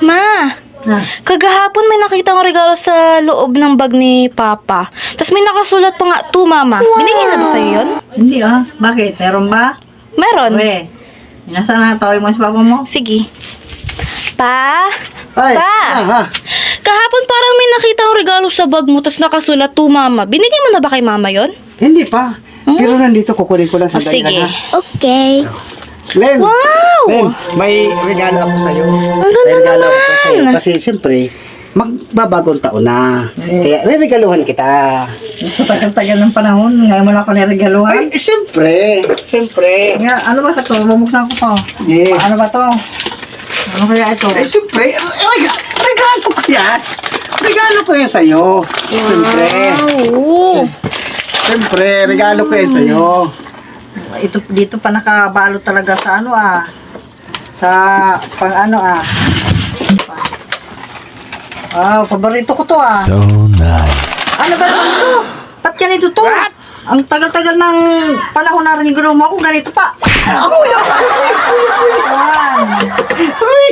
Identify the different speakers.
Speaker 1: Ma, kagahapon may nakita akong regalo sa loob ng bag ni Papa. Tapos may nakasulat pa nga, to Mama. Binigay na ba sa'yo yun?
Speaker 2: Hindi Bakit? Meron ba?
Speaker 1: Meron.
Speaker 2: Uwe, nasa na tawag mo sa papa mo?
Speaker 1: Sige. Pa?
Speaker 3: Ay,
Speaker 1: Pa? Kahapon parang may nakita akong regalo sa bag mo tapos nakasulat, to Mama. Binigay mo na ba kay Mama yon?
Speaker 3: Hindi pa. Pero nandito, kukunin ko lang
Speaker 1: O,
Speaker 3: sandali
Speaker 1: sige.
Speaker 3: lang, ha?
Speaker 4: Okay.
Speaker 3: Len!
Speaker 1: Wow!
Speaker 3: Len, may regalo ako sa'yo.
Speaker 1: Ang ganda
Speaker 3: May regalo ako
Speaker 1: naman!
Speaker 3: sa'yo. Kasi siyempre, magbabagong taon na. Kaya, regaluhan kita.
Speaker 2: Sa tagal-tagal ng panahon, ngayon mo lang ako niregaluhan.
Speaker 3: Ay, siyempre. Siyempre.
Speaker 2: Nga, ano ba ito? Bubuksan ko to.
Speaker 3: Eh.
Speaker 2: Ano ba to? Ano kaya ito?
Speaker 3: Eh, siyempre. Regalo ko yan. Regalo ko yan sa'yo. Siyempre.
Speaker 1: Wow!
Speaker 3: Siyempre, regalo ko yan sa'yo.
Speaker 2: Ito, dito pa nakabalo talaga sa sa pang Wow, paborito ko to
Speaker 5: So nice.
Speaker 2: Ano ba naman ito? Ba't ganito to? Ang tagal-tagal ng panahon na rin gulo mo ako, ganito pa. Ako yan!
Speaker 3: Uy,